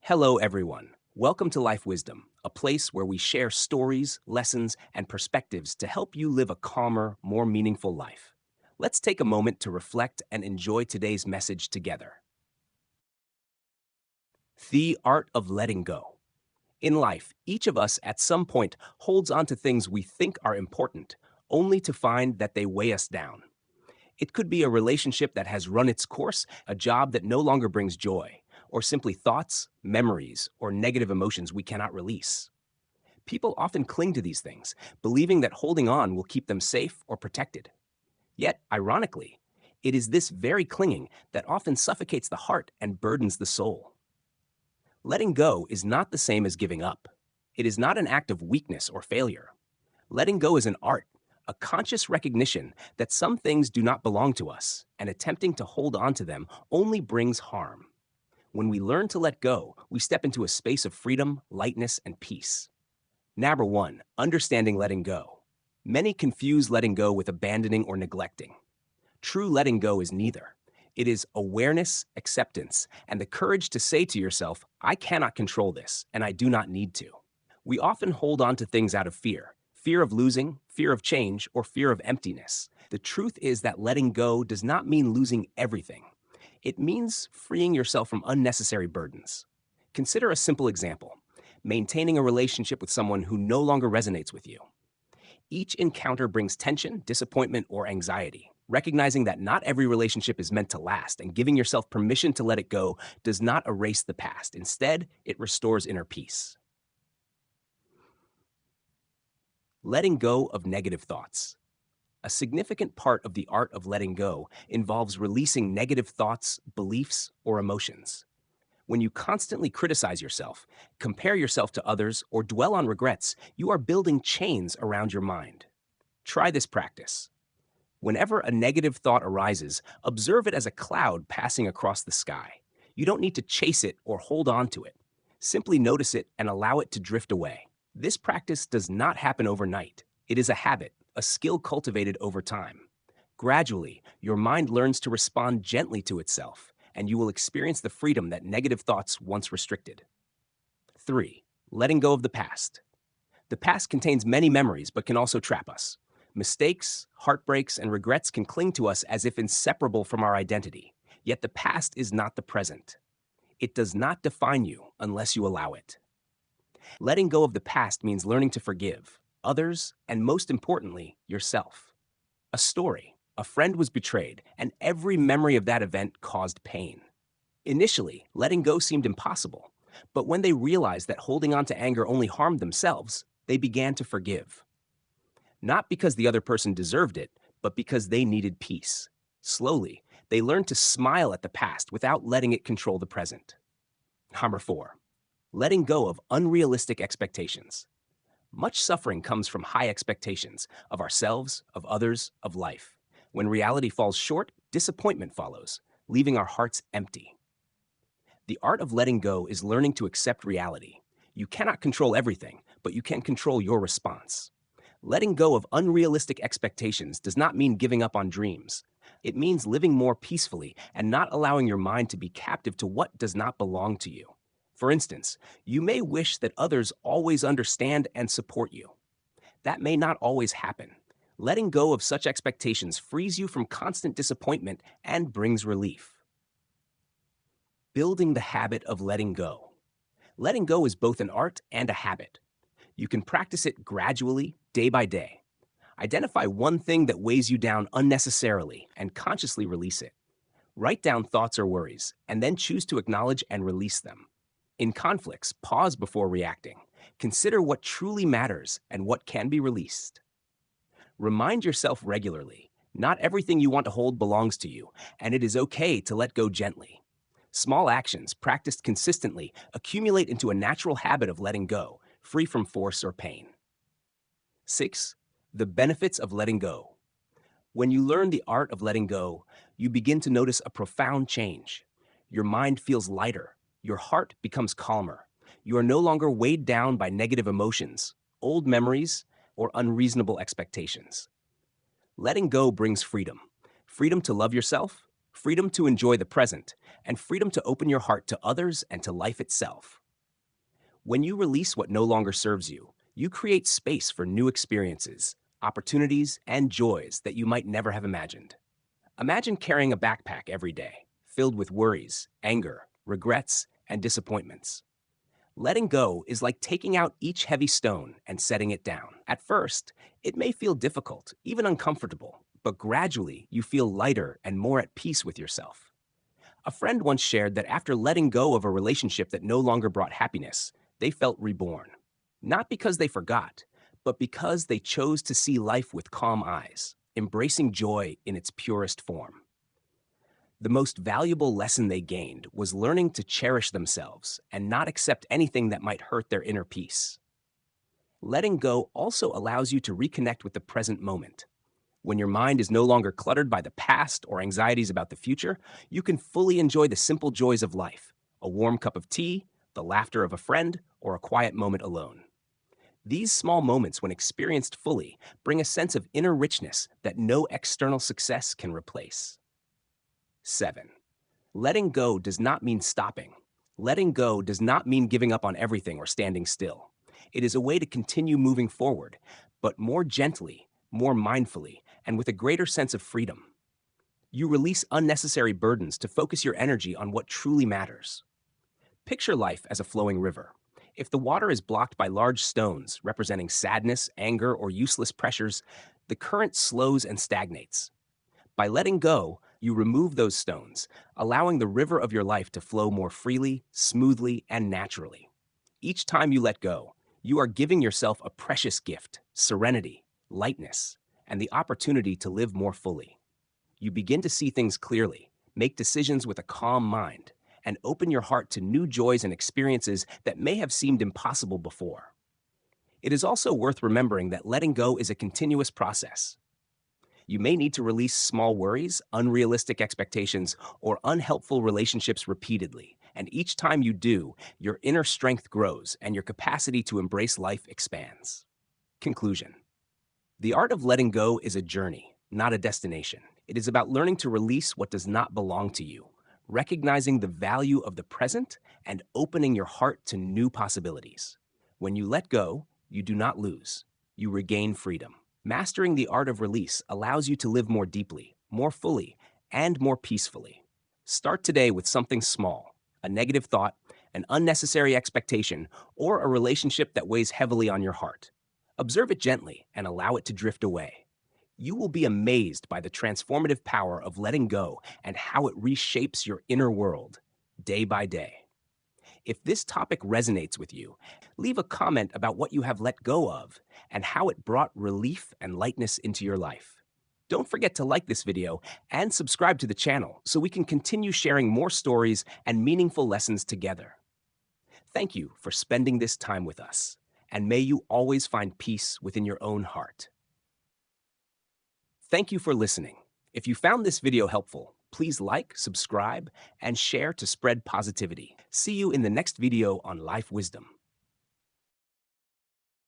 Hello, everyone. Welcome to Life Wisdom, a place where we share stories, lessons, and perspectives to help you live a calmer, more meaningful life. Let's take a moment to reflect and enjoy today's message together. The art of letting go. In life, each of us at some point holds on to things we think are important, only to find that they weigh us down. It could be a relationship that has run its course, a job that no longer brings joy, or simply thoughts, memories, or negative emotions we cannot release. People often cling to these things, believing that holding on will keep them safe or protected. Yet, ironically, it is this very clinging that often suffocates the heart and burdens the soul. Letting go is not the same as giving up. It is not an act of weakness or failure. Letting go is an art, a conscious recognition that some things do not belong to us, and attempting to hold on to them only brings harm. When we learn to let go, we step into a space of freedom, lightness, and peace. Number 1, understanding letting go. Many confuse letting go with abandoning or neglecting. True letting go is neither. It is awareness, acceptance, and the courage to say to yourself, I cannot control this, and I do not need to. We often hold on to things out of fear of losing, fear of change, or fear of emptiness. The truth is that letting go does not mean losing everything. It means freeing yourself from unnecessary burdens. Consider a simple example: maintaining a relationship with someone who no longer resonates with you. Each encounter brings tension, disappointment, or anxiety. Recognizing that not every relationship is meant to last and giving yourself permission to let it go does not erase the past. Instead, it restores inner peace. Letting go of negative thoughts. A significant part of the art of letting go involves releasing negative thoughts, beliefs, or emotions. When you constantly criticize yourself, compare yourself to others, or dwell on regrets, you are building chains around your mind. Try this practice. Whenever a negative thought arises, observe it as a cloud passing across the sky. You don't need to chase it or hold on to it. Simply notice it and allow it to drift away. This practice does not happen overnight. It is a habit, a skill cultivated over time. Gradually, your mind learns to respond gently to itself, and you will experience the freedom that negative thoughts once restricted. 3. Letting go of the past. The past contains many memories but can also trap us. Mistakes, heartbreaks, and regrets can cling to us as if inseparable from our identity. Yet the past is not the present. It does not define you unless you allow it. Letting go of the past means learning to forgive others, and most importantly, yourself. A story: a friend was betrayed, and every memory of that event caused pain. Initially, letting go seemed impossible, but when they realized that holding on to anger only harmed themselves, they began to forgive. Not because the other person deserved it, but because they needed peace. Slowly, they learned to smile at the past without letting it control the present. Number 4, letting go of unrealistic expectations. Much suffering comes from high expectations of ourselves, of others, of life. When reality falls short, disappointment follows, leaving our hearts empty. The art of letting go is learning to accept reality. You cannot control everything, but you can control your response. Letting go of unrealistic expectations does not mean giving up on dreams. It means living more peacefully and not allowing your mind to be captive to what does not belong to you. For instance, you may wish that others always understand and support you. That may not always happen. Letting go of such expectations frees you from constant disappointment and brings relief. Building the habit of letting go. Letting go is both an art and a habit. You can practice it gradually, day by day. Identify one thing that weighs you down unnecessarily and consciously release it. Write down thoughts or worries, and then choose to acknowledge and release them. In conflicts, pause before reacting. Consider what truly matters and what can be released. Remind yourself regularly, not everything you want to hold belongs to you, and it is okay to let go gently. Small actions, practiced consistently, accumulate into a natural habit of letting go, free from force or pain. 6. The benefits of letting go. When you learn the art of letting go, you begin to notice a profound change. Your mind feels lighter. Your heart becomes calmer. You are no longer weighed down by negative emotions, old memories, or unreasonable expectations. Letting go brings freedom. Freedom to love yourself, freedom to enjoy the present, and freedom to open your heart to others and to life itself. When you release what no longer serves you, you create space for new experiences, opportunities, and joys that you might never have imagined. Imagine carrying a backpack every day, filled with worries, anger, regrets, and disappointments. Letting go is like taking out each heavy stone and setting it down. At first, it may feel difficult, even uncomfortable, but gradually you feel lighter and more at peace with yourself. A friend once shared that after letting go of a relationship that no longer brought happiness, they felt reborn. Not because they forgot, but because they chose to see life with calm eyes, embracing joy in its purest form. The most valuable lesson they gained was learning to cherish themselves and not accept anything that might hurt their inner peace. Letting go also allows you to reconnect with the present moment. When your mind is no longer cluttered by the past or anxieties about the future, you can fully enjoy the simple joys of life: a warm cup of tea, the laughter of a friend, or a quiet moment alone. These small moments, when experienced fully, bring a sense of inner richness that no external success can replace. 7. Letting go does not mean stopping. Letting go does not mean giving up on everything or standing still. It is a way to continue moving forward, but more gently, more mindfully, and with a greater sense of freedom. You release unnecessary burdens to focus your energy on what truly matters. Picture life as a flowing river. If the water is blocked by large stones representing sadness, anger, or useless pressures, the current slows and stagnates. By letting go, you remove those stones, allowing the river of your life to flow more freely, smoothly, and naturally. Each time you let go, you are giving yourself a precious gift: serenity, lightness, and the opportunity to live more fully. You begin to see things clearly, make decisions with a calm mind, and open your heart to new joys and experiences that may have seemed impossible before. It is also worth remembering that letting go is a continuous process. You may need to release small worries, unrealistic expectations, or unhelpful relationships repeatedly. And each time you do, your inner strength grows and your capacity to embrace life expands. Conclusion: the art of letting go is a journey, not a destination. It is about learning to release what does not belong to you, recognizing the value of the present, and opening your heart to new possibilities. When you let go, you do not lose. You regain freedom. Mastering the art of release allows you to live more deeply, more fully, and more peacefully. Start today with something small: a negative thought, an unnecessary expectation, or a relationship that weighs heavily on your heart. Observe it gently and allow it to drift away. You will be amazed by the transformative power of letting go and how it reshapes your inner world day by day. If this topic resonates with you, leave a comment about what you have let go of and how it brought relief and lightness into your life. Don't forget to like this video and subscribe to the channel so we can continue sharing more stories and meaningful lessons together. Thank you for spending this time with us, and may you always find peace within your own heart. Thank you for listening. If you found this video helpful, please like, subscribe, and share to spread positivity. See you in the next video on Life Wisdom.